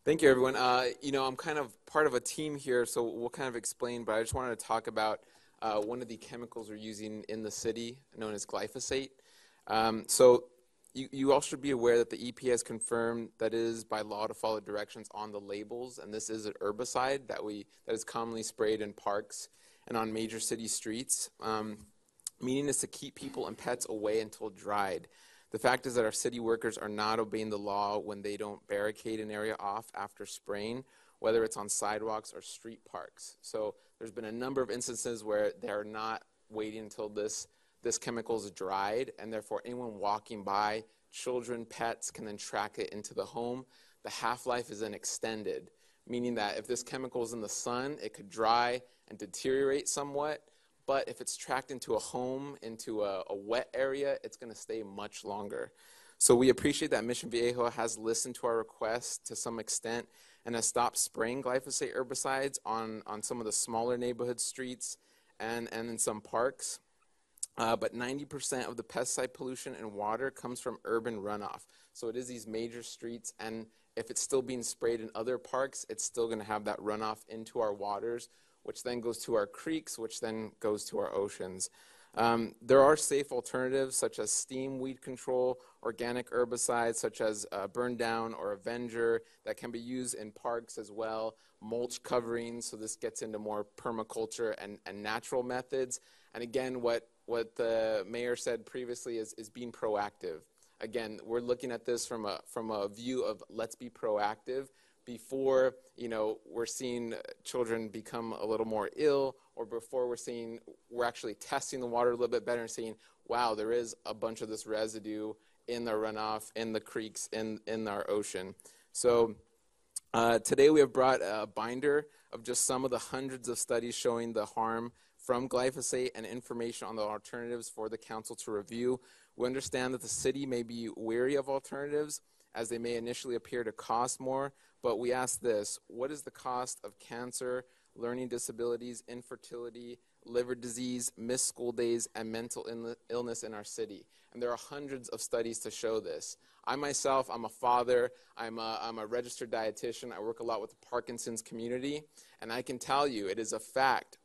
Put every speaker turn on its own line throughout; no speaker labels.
Thank you, everyone. I'm kind of part of a team here, so we'll kind of explain, but I just wanted to talk about one of the chemicals we're using in the city, known as glyphosate. So you all should be aware that the EPA has confirmed that it is by law to follow directions on the labels, and this is an herbicide that is commonly sprayed in parks and on major city streets. Meaning is to keep people and pets away until dried. The fact is that our city workers are not obeying the law when they don't barricade an area off after spraying, whether it's on sidewalks or street parks. So there's been a number of instances where they're not waiting until this chemical is dried, and therefore anyone walking by, children, pets, can then track it into the home. The half-life is then extended, meaning that if this chemical is in the sun, it could dry and deteriorate somewhat. But if it's tracked into a home, into a wet area, it's going to stay much longer. So we appreciate that Mission Viejo has listened to our request to some extent and has stopped spraying glyphosate herbicides on some of the smaller neighborhood streets and in some parks. But 90% of the pesticide pollution in water comes from urban runoff. So it is these major streets, and if it's still being sprayed in other parks, it's still going to have that runoff into our waters, which then goes to our creeks, which then goes to our oceans. There are safe alternatives such as steam weed control, organic herbicides such as Burn Down or Avenger that can be used in parks as well, mulch coverings, so this gets into more permaculture and natural methods. And again, what the mayor said previously is being proactive. Again, we're looking at this from a view of let's be proactive before we're seeing children become a little more ill, or before we're actually testing the water a little bit better and seeing, wow, there is a bunch of this residue in the runoff, in the creeks, in our ocean. So today we have brought a binder of just some of the hundreds of studies showing the harm from glyphosate and information on the alternatives for the council to review. We understand that the city may be wary of alternatives as they may initially appear to cost more, but we ask this: what is the cost of cancer, learning disabilities, infertility, liver disease, missed school days, and mental illness in our city? And there are hundreds of studies to show this. I myself, I'm a father, I'm a registered dietitian, I work a lot with the Parkinson's community, and I can tell you it is a fact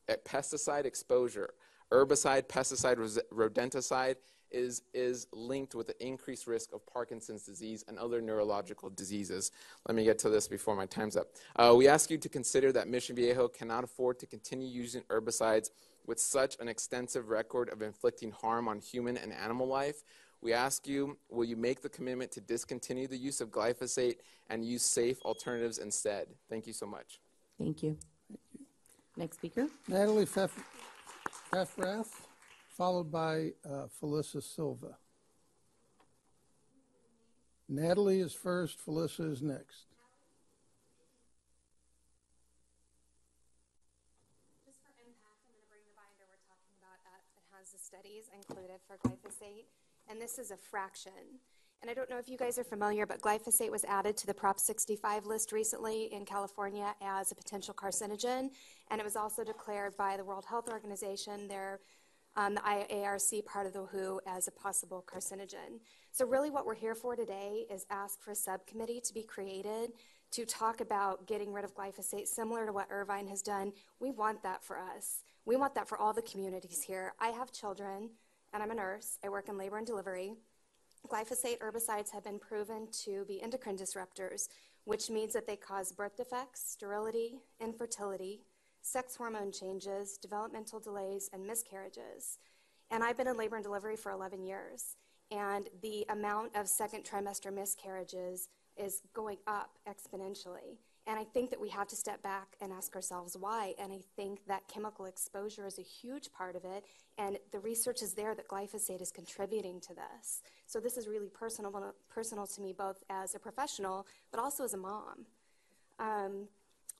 that pesticide exposure, herbicide, pesticide, rodenticide, is linked with the increased risk of Parkinson's disease and other neurological diseases. Let me get to this before my time's up. We ask you to consider that Mission Viejo cannot afford to continue using herbicides with such an extensive record of inflicting harm on human and animal life. We ask you, will you make the commitment to discontinue the use of glyphosate and use safe alternatives instead? Thank you so much.
Thank you. Next speaker.
Natalie Pfeffrath, followed by Felissa Silva. Natalie is first, Felissa is next.
Just for impact, I'm going to bring the binder we're talking about up. It has the studies included for glyphosate, and this is a fraction. And I don't know if you guys are familiar, but glyphosate was added to the Prop 65 list recently in California as a potential carcinogen, and it was also declared by the World Health Organization, the IARC part of the WHO, as a possible carcinogen. So really what we're here for today is ask for a subcommittee to be created to talk about getting rid of glyphosate, similar to what Irvine has done. We want that for us. We want that for all the communities here. I have children, and I'm a nurse. I work in labor and delivery. Glyphosate herbicides have been proven to be endocrine disruptors, which means that they cause birth defects, sterility, infertility, sex hormone changes, developmental delays, and miscarriages. And I've been in labor and delivery for 11 years, and the amount of second trimester miscarriages is going up exponentially. And I think that we have to step back and ask ourselves why, and I think that chemical exposure is a huge part of it, and the research is there that glyphosate is contributing to this. So this is really personal to me, both as a professional, but also as a mom.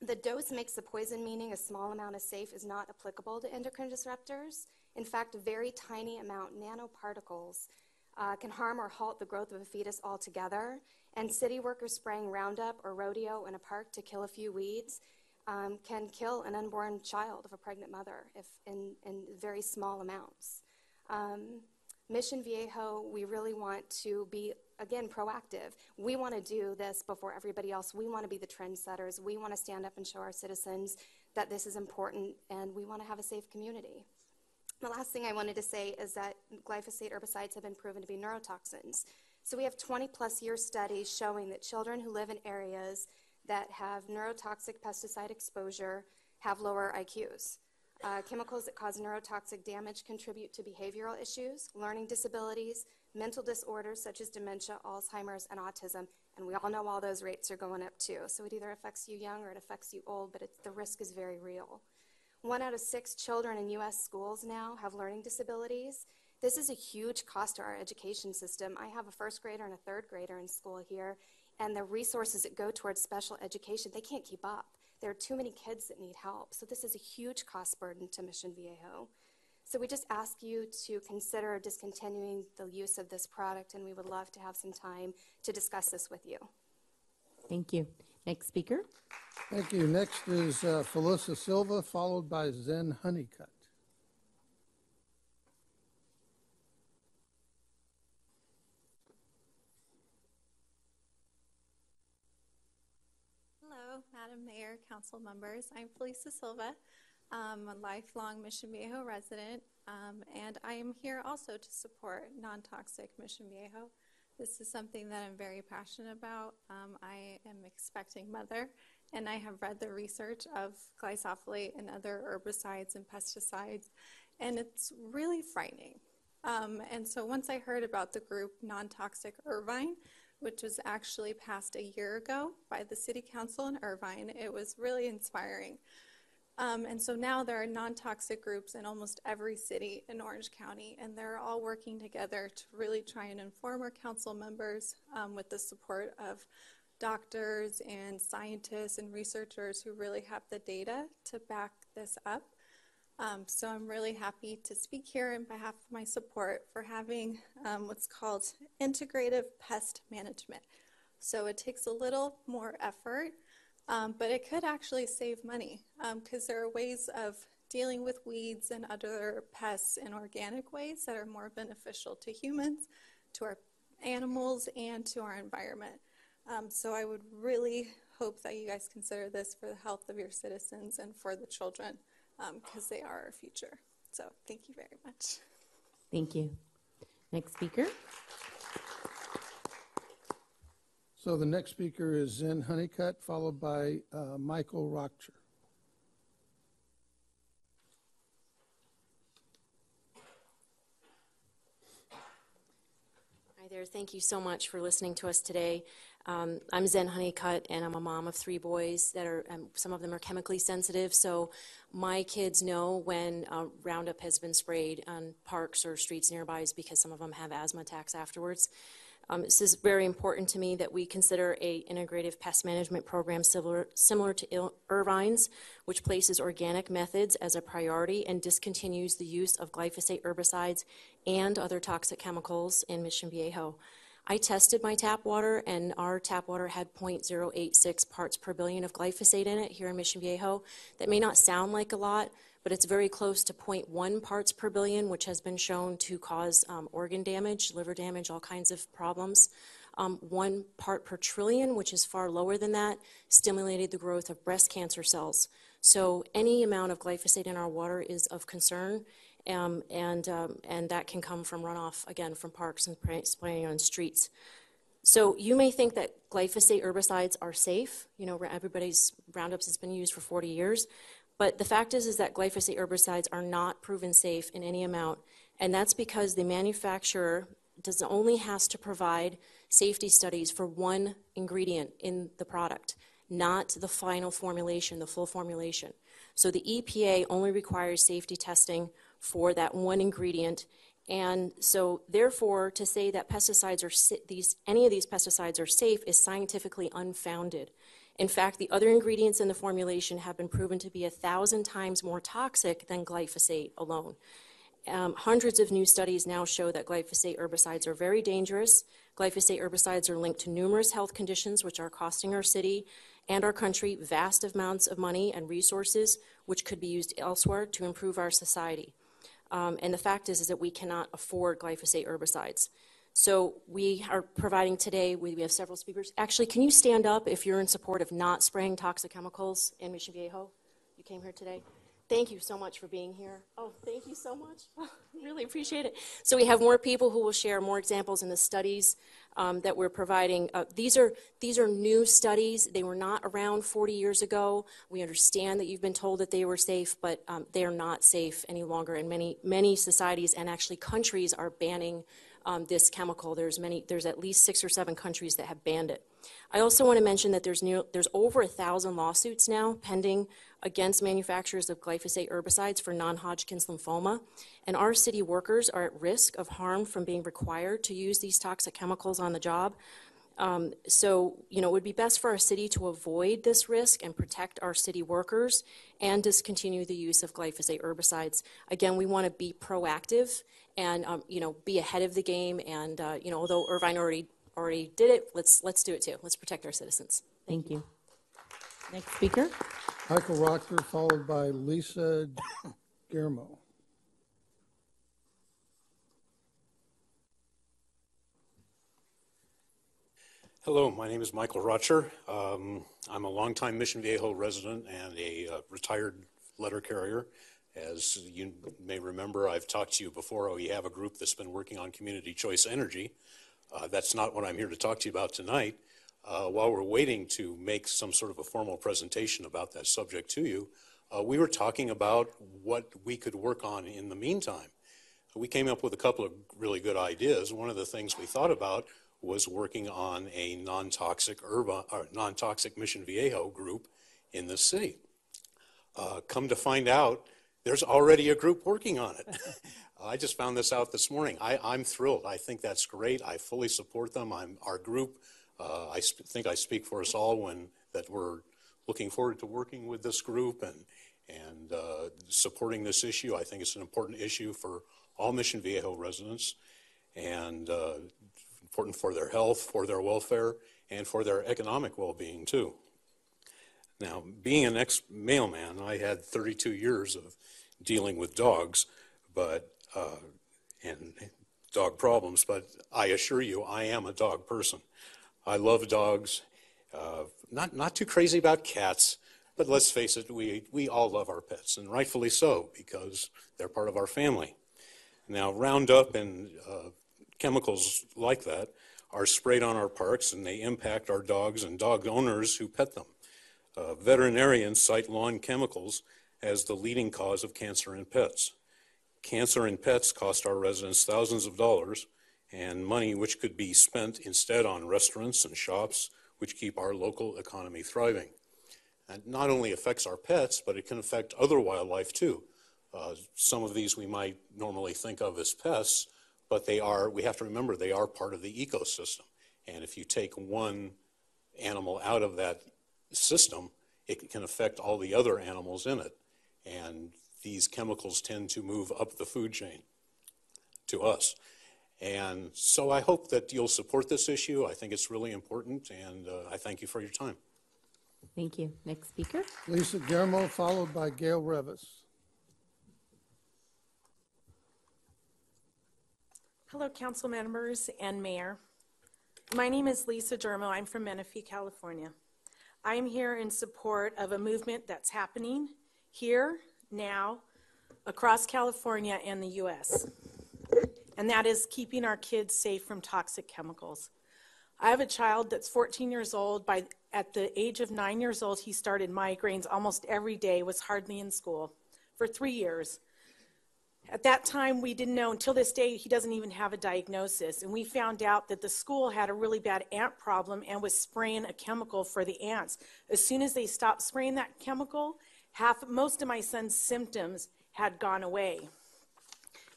The dose makes the poison, meaning a small amount is safe, is not applicable to endocrine disruptors. In fact, a very tiny amount, nanoparticles, can harm or halt the growth of a fetus altogether. And city workers spraying Roundup or rodeo in a park to kill a few weeds can kill an unborn child of a pregnant mother if in very small amounts. Mission Viejo, we really want to be again, proactive. We want to do this before everybody else. We want to be the trendsetters. We want to stand up and show our citizens that this is important, and we want to have a safe community. The last thing I wanted to say is that glyphosate herbicides have been proven to be neurotoxins. So we have 20-plus year studies showing that children who live in areas that have neurotoxic pesticide exposure have lower IQs. Chemicals that cause neurotoxic damage contribute to behavioral issues, learning disabilities, mental disorders such as dementia, Alzheimer's, and autism. And we all know all those rates are going up too. So it either affects you young or it affects you old, but the risk is very real. 1 out of 6 children in U.S. schools now have learning disabilities. This is a huge cost to our education system. I have a first grader and a third grader in school here, and the resources that go towards special education, they can't keep up. There are too many kids that need help. So this is a huge cost burden to Mission Viejo. So we just ask you to consider discontinuing the use of this product, and we would love to have some time to discuss this with you.
Thank you. Next speaker.
Thank you. Next is Felissa Silva, followed by Zen Honeycutt.
Hello, Madam Mayor, council members. I'm Felissa Silva. I'm a lifelong Mission Viejo resident, and I am here also to support non-toxic Mission Viejo. This is something that I'm very passionate about. I am an expecting mother, and I have read the research of glyphosate and other herbicides and pesticides, and it's really frightening. And so once I heard about the group Non-Toxic Irvine, which was actually passed a year ago by the City Council in Irvine, it was really inspiring. And so now there are non-toxic groups in almost every city in Orange County, and they're all working together to really try and inform our council members with the support of doctors and scientists and researchers who really have the data to back this up. So I'm really happy to speak here on behalf of my support for having what's called integrative pest management. So it takes a little more effort, but it could actually save money because there are ways of dealing with weeds and other pests in organic ways that are more beneficial to humans, to our animals, and to our environment. So I would really hope that you guys consider this for the health of your citizens and for the children because they are our future. So thank you very much.
Thank you. Next speaker.
So the next speaker is Zen Honeycutt, followed by Michael Rutter.
Hi there. Thank you so much for listening to us today. I'm Zen Honeycutt, and I'm a mom of 3 boys that are, some of them are chemically sensitive, so my kids know when Roundup has been sprayed on parks or streets nearby because some of them have asthma attacks afterwards. This is very important to me that we consider a integrative pest management program similar to Irvine's, which places organic methods as a priority and discontinues the use of glyphosate herbicides and other toxic chemicals in Mission Viejo. I tested my tap water, and our tap water had 0.086 parts per billion of glyphosate in it here in Mission Viejo. That may not sound like a lot, but it's very close to 0.1 parts per billion, which has been shown to cause organ damage, liver damage, all kinds of problems. 1 part per trillion, which is far lower than that, stimulated the growth of breast cancer cells. So any amount of glyphosate in our water is of concern, and that can come from runoff, again, from parks and spraying on streets. So you may think that glyphosate herbicides are safe. You know, everybody's Roundups has been used for 40 years. But the fact is that glyphosate herbicides are not proven safe in any amount, and that's because the manufacturer only has to provide safety studies for 1 ingredient in the product, not the final formulation, the full formulation. So the EPA only requires safety testing for that 1 ingredient, and so therefore to say that pesticides are any of these pesticides are safe is scientifically unfounded. In fact, the other ingredients in the formulation have been proven to be 1,000 times more toxic than glyphosate alone. Hundreds of new studies now show that glyphosate herbicides are very dangerous. Glyphosate herbicides are linked to numerous health conditions which are costing our city and our country vast amounts of money and resources which could be used elsewhere to improve our society. And the fact is that we cannot afford glyphosate herbicides. So we are providing today, we have several speakers. Actually, can you stand up if you're in support of not spraying toxic chemicals in Mission Viejo? You came here today. Thank you so much for being here. Oh, thank you so much. Really appreciate it. So we have more people who will share more examples in the studies that we're providing. These are new studies. They were not around 40 years ago. We understand that you've been told that they were safe, but they are not safe any longer. And many societies and actually countries are banning this chemical. There's at least 6 or 7 countries that have banned it. I also want to mention that there's over 1,000 lawsuits now pending against manufacturers of glyphosate herbicides for non-Hodgkin's lymphoma, and our city workers are at risk of harm from being required to use these toxic chemicals on the job. So, it would be best for our city to avoid this risk and protect our city workers and discontinue the use of glyphosate herbicides. Again, we want to be proactive and, be ahead of the game. And, although Irvine already did it, let's do it too. Let's protect our citizens.
Thank you. Next speaker.
Michael Rutter, followed by Lisa Guillermo.
Hello, my name is Michael Rutter. I'm a longtime Mission Viejo resident and a retired letter carrier. As you may remember, I've talked to you before. We have a group that's been working on community choice energy. That's not what I'm here to talk to you about tonight. While we're waiting to make some sort of a formal presentation about that subject to you, we were talking about what we could work on in the meantime. We came up with a couple of really good ideas. One of the things we thought about was working on a non-toxic Mission Viejo group in the city. Come to find out, there's already a group working on it. I just found this out this morning. I'm thrilled. I think that's great. I fully support them. Our group, I think I speak for us all that we're looking forward to working with this group and supporting this issue. I think it's an important issue for all Mission Viejo residents and important for their health, for their welfare, and for their economic well-being too. Now, being an ex-mailman, I had 32 years of dealing with dogs, and dog problems, but I assure you, I am a dog person. I love dogs, not too crazy about cats, but let's face it, we all love our pets, and rightfully so, because they're part of our family. Now, Roundup and chemicals like that are sprayed on our parks, and they impact our dogs and dog owners who pet them. Veterinarians cite lawn chemicals as the leading cause of cancer in pets. Cancer in pets cost our residents thousands of dollars and money which could be spent instead on restaurants and shops which keep our local economy thriving. And not only affects our pets, but it can affect other wildlife too. Some of these we might normally think of as pests, but we have to remember they are part of the ecosystem. And if you take one animal out of that system, it can affect all the other animals in it. And these chemicals tend to move up the food chain to us. And so I hope that you'll support this issue. I think it's really important, and I thank you for your time.
Thank you. Next speaker.
Lisa Guillermo, followed by Gail Revis.
Hello, council members and mayor. My name is Lisa Guillermo. I'm from Menifee, California. I am here in support of a movement that's happening here, now, across California and the U.S., and that is keeping our kids safe from toxic chemicals. I have a child that's 14 years old. At the age of 9 years old, he started migraines almost every day, was hardly in school for 3 years. At that time, we didn't know, until this day, he doesn't even have a diagnosis. And we found out that the school had a really bad ant problem and was spraying a chemical for the ants. As soon as they stopped spraying that chemical, most of my son's symptoms had gone away.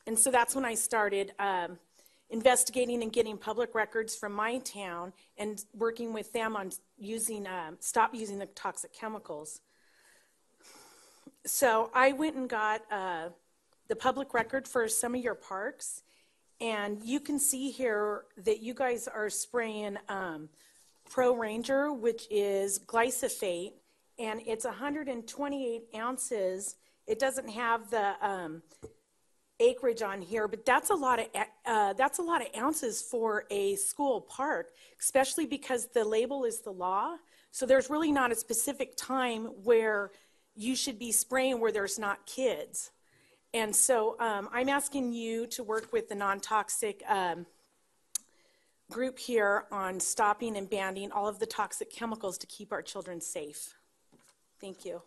And so that's when I started investigating and getting public records from my town and working with them on stop using the toxic chemicals. So I went and got the public record for some of your parks, and you can see here that you guys are spraying Pro Ranger, which is glyphosate, and it's 128 ounces. It doesn't have the acreage on here, but that's a lot of ounces for a school park, especially because the label is the law. So there's really not a specific time where you should be spraying where there's not kids. And so I'm asking you to work with the non-toxic group here on stopping and banning all of the toxic chemicals to keep our children safe. Thank you.